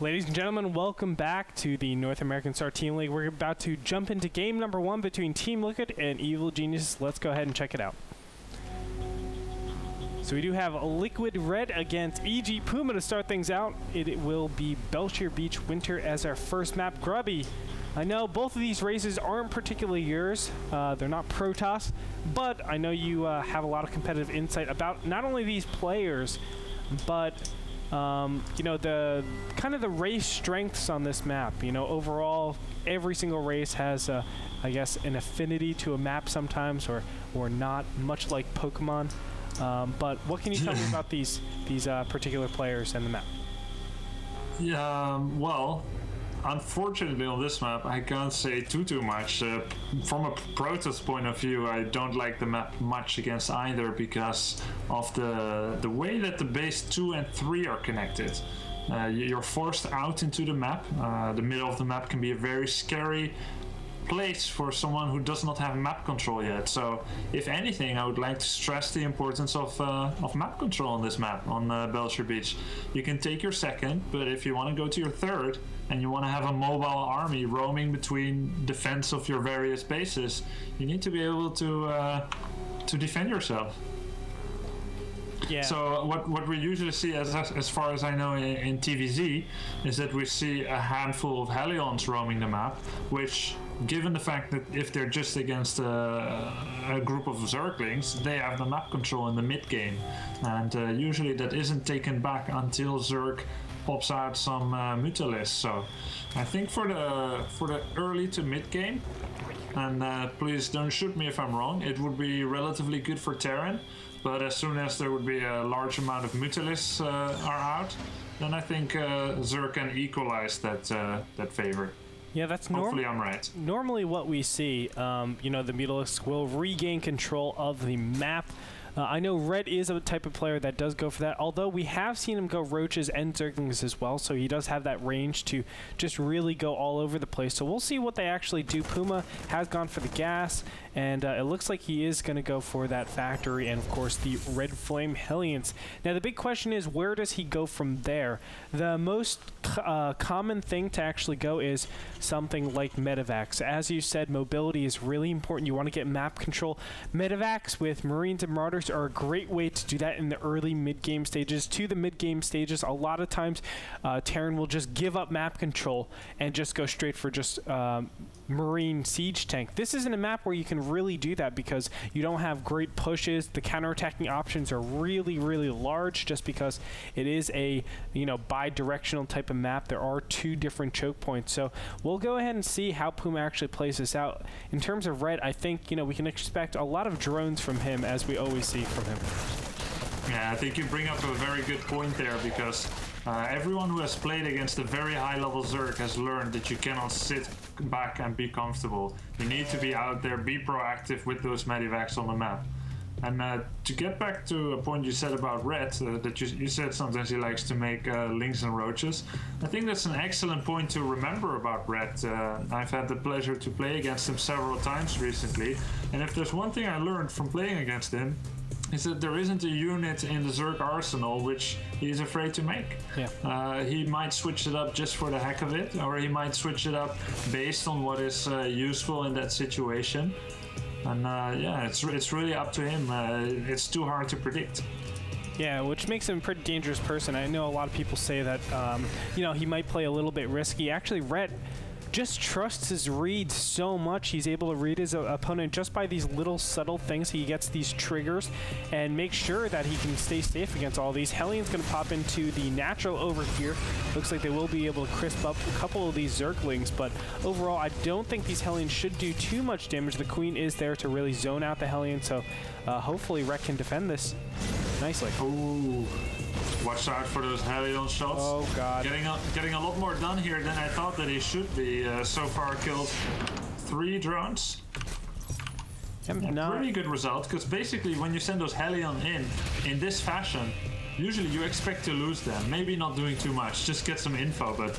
Ladies and gentlemen, welcome back to the North American Star Team League. We're about to jump into game number 1 between Team Liquid and Evil Genius. Let's go ahead and check it out. So we do have Liquid Red against EG Puma to start things out. It will be Belcher Beach Winter as our first map. Grubby, I know both of these races aren't particularly yours. They're not Protoss, but I know you have a lot of competitive insight about not only these players, but you know, the kind of the race strengths on this map. You know, overall, every single race has, I guess, an affinity to a map sometimes, or not, much like Pokemon. But what can you tell me about these particular players and the map? Yeah, well, unfortunately on this map I can't say too much. From a Protoss point of view, I don't like the map much against either because of the way that the base 2 and 3 are connected. You're forced out into the map. The middle of the map can be a very scary place for someone who does not have map control yet. So if anything, I would like to stress the importance of map control on this map, on Belcher Beach. You can take your second, but if you want to go to your third and you want to have a mobile army roaming between defense of your various bases, you need to be able to defend yourself. Yeah. So what we usually see, as far as I know, in TVZ, is that we see a handful of Hellions roaming the map, which, given the fact that if they're just against a group of Zerglings, they have the map control in the mid game, and usually that isn't taken back until Zerg pops out some Mutalis. So I think for the early to mid game, and please don't shoot me if I'm wrong, it would be relatively good for Terran. But as soon as there would be a large amount of Mutalis are out, then I think Zerg can equalize that favor. Yeah, that's hopefully I'm right. Normally what we see, you know, the Mutalisks will regain control of the map. I know Red is a type of player that does go for that, although we have seen him go Roaches and Zerglings as well, so he does have that range to just really go all over the place. So we'll see what they actually do. Puma has gone for the gas, and it looks like he is going to go for that factory and, of course, the Red Flame Hellions. Now, the big question is, where does he go from there? The most common thing to actually go is something like Medivacs. As you said, mobility is really important. You want to get map control. Medivacs with Marines and Marauders are a great way to do that in the early mid-game stages. To the mid-game stages, a lot of times Terran will just give up map control and just go straight for just Marine siege tank. This isn't a map where you can really do that because you don't have great pushes. The counterattacking options are really, really large just because it is a, you know, bi-directional type of map. There are 2 different choke points. So we'll go ahead and see how Puma actually plays this out. In terms of Red, I think, you know, we can expect a lot of drones from him, as we always see from him. Yeah, I think you bring up a very good point there, because everyone who has played against a very high level Zerg has learned that you cannot sit back and be comfortable. You need to be out there, be proactive with those medivacs on the map. And to get back to a point you said about Red, that you said sometimes he likes to make Lings and Roaches. I think that's an excellent point to remember about Red. I've had the pleasure to play against him several times recently, and if there's one thing I learned from playing against him, is that there isn't a unit in the Zerg arsenal which he's afraid to make. Yeah. He might switch it up just for the heck of it, or he might switch it up based on what is useful in that situation. And yeah, it's really up to him. It's too hard to predict. Yeah, which makes him a pretty dangerous person. I know a lot of people say that, you know, he might play a little bit risky. Actually, Red just trusts his reads so much. He's able to read his opponent just by these little subtle things. He gets these triggers and makes sure that he can stay safe against all these. Hellion's going to pop into the natural over here. Looks like they will be able to crisp up a couple of these Zerglings, but overall, I don't think these Hellions should do too much damage. The Queen is there to really zone out the Hellion, so hopefully Rek can defend this nicely. Ooh. Watch out for those Hellion shots. Oh god. Getting a lot more done here than I thought that he should be. So far killed 3 drones. Pretty good result, because basically when you send those Hellion in this fashion, usually you expect to lose them. Maybe not doing too much, just get some info, but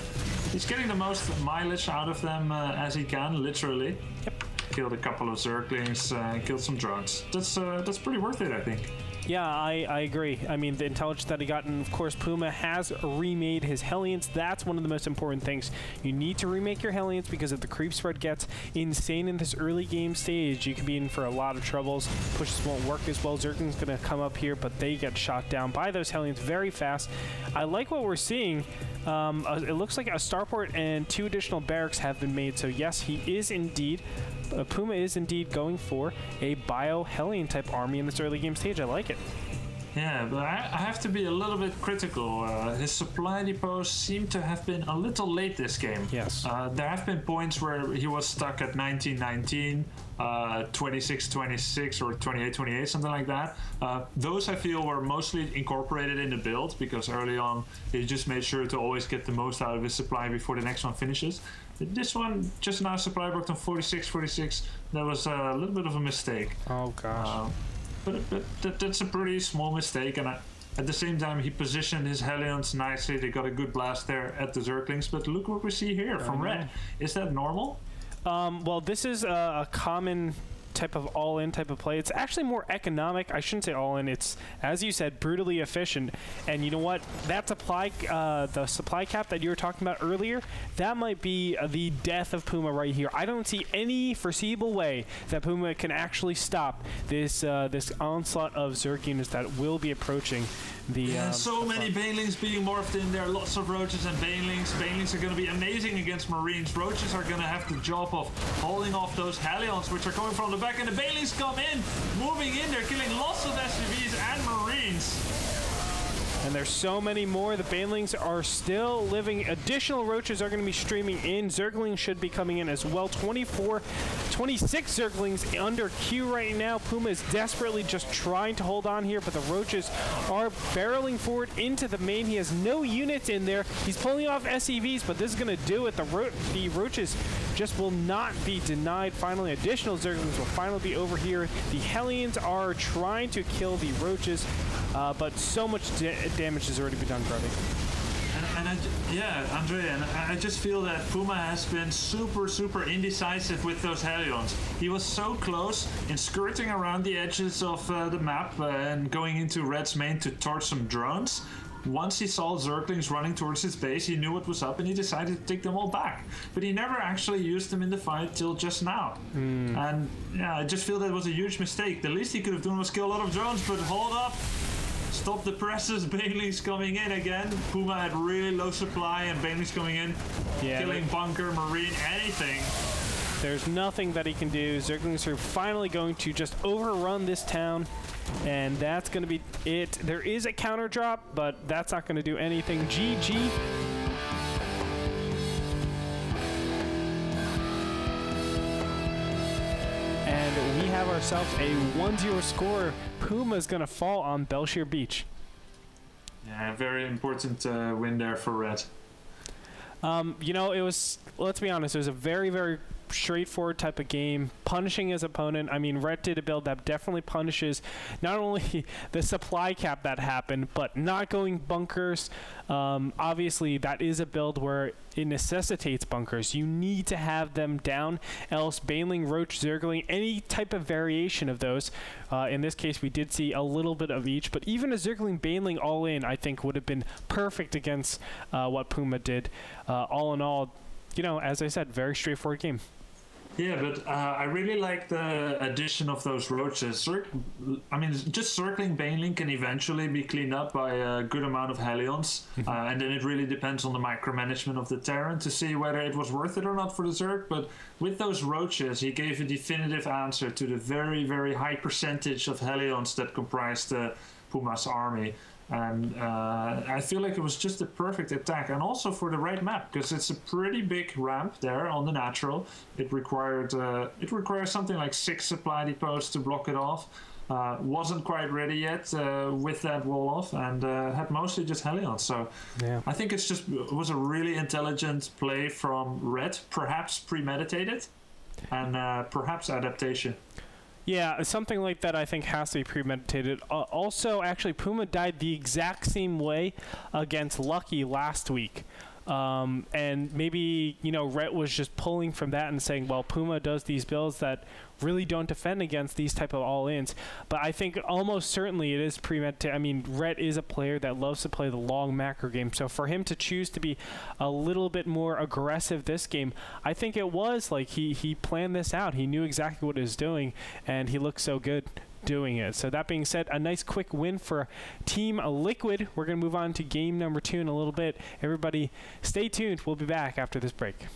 he's getting the most mileage out of them as he can, literally. Yep. killed a couple of Zerglings, killed some drones. That's pretty worth it, I think. Yeah, I agree. I mean, the intelligence that he got, and of course, Puma has remade his Hellions. That's one of the most important things. You need to remake your Hellions because if the creep spread gets insane in this early game stage, you can be in for a lot of troubles. Pushes won't work as well. Zergling's going to come up here, but they get shot down by those Hellions very fast. I like what we're seeing. It looks like a starport and 2 additional barracks have been made. So yes, he is indeed, Puma is indeed going for a bio-Hellion type army in this early game stage. I like it. Yeah, but I have to be a little bit critical. His supply depots seem to have been a little late this game. Yes. There have been points where he was stuck at 1919, 26-26, or 28-28, something like that. Those I feel were mostly incorporated in the build because early on he just made sure to always get the most out of his supply before the next one finishes. This one just now supply worked on 46-46. That was a little bit of a mistake. Oh gosh. But that's a pretty small mistake, and at the same time he positioned his Hellions nicely. They got a good blast there at the Zerglings, but look what we see here from Red. Is that normal? Well, this is a common type of all-in type of play. It's actually more economic. I shouldn't say all-in. It's, as you said, brutally efficient. And you know what? That supply, the supply cap that you were talking about earlier, that might be the death of Puma right here. I don't see any foreseeable way that Puma can actually stop this this onslaught of Zerg units that will be approaching the. So many Banelings being morphed in there. Lots of Roaches and Banelings. Banelings are going to be amazing against Marines. Roaches are going to have the job of holding off those Hellions, which are coming from the back, and the Banelings come in, moving in. They're killing lots of SCVs and Marines. And there's so many more. The Banelings are still living. Additional Roaches are going to be streaming in. Zerglings should be coming in as well. 26 Zerglings under Q right now. Puma is desperately just trying to hold on here, but the Roaches are barreling forward into the main. He has no units in there. He's pulling off SCVs, but this is going to do it. The Roaches just will not be denied. Finally, additional Zerglings will finally be over here. The Hellions are trying to kill the Roaches, but so much damage has already been done, Grubby. Yeah, Andre, and I just feel that Puma has been super indecisive with those Hellions. He was so close in skirting around the edges of the map and going into Red's main to torch some drones. Once he saw Zerglings running towards his base, he knew what was up and he decided to take them all back. But he never actually used them in the fight till just now. And yeah, I just feel that was a huge mistake. The least he could have done was kill a lot of drones, but hold up. Stop the presses. Banelings coming in again. Puma had really low supply and Banelings coming in, killing bunker, marine, anything. There's nothing that he can do. Zerglings are finally going to just overrun this town, and that's going to be it. There is a counter drop, but that's not going to do anything. GG. And we have ourselves a 1-0 score. Puma's going to fall on Belshire Beach. Yeah, very important win there for Red. You know, it was, let's be honest, it was a very straightforward type of game, punishing his opponent. I mean, Red did a build that definitely punishes not only the supply cap that happened, but not going bunkers. Obviously, that is a build where it necessitates bunkers. You need to have them down, else Baneling, Roach, Zergling, any type of variation of those. In this case, we did see a little bit of each, but even a Zergling, Baneling all in, I think would have been perfect against what Puma did. All in all, you know, as I said, very straightforward game. Yeah, but I really like the addition of those Roaches. I mean, just circling Baneling can eventually be cleaned up by a good amount of Hellions. And then it really depends on the micromanagement of the Terran to see whether it was worth it or not for the Zerg. But with those Roaches, he gave a definitive answer to the very high percentage of Hellions that comprised Puma's army. And I feel like it was just a perfect attack, and also for the right map, because it's a pretty big ramp there on the natural. It required something like 6 supply depots to block it off. Wasn't quite ready yet with that wall off, and had mostly just Hellions. So yeah. I think it was a really intelligent play from Red, perhaps premeditated, and perhaps adaptation. Yeah, something like that I think has to be premeditated. Also, actually, Puma died the exact same way against Lucky last week. And maybe, you know, Rhett was just pulling from that and saying, well, Puma does these builds that really don't defend against these type of all-ins. But I think almost certainly it is premeditated. I mean, Rhett is a player that loves to play the long macro game. So for him to choose to be a little bit more aggressive this game, I think it was like he planned this out. He knew exactly what he was doing, and he looked so good doing it. So that being said, a nice quick win for Team Liquid. We're going to move on to game number 2 in a little bit. Everybody stay tuned. We'll be back after this break.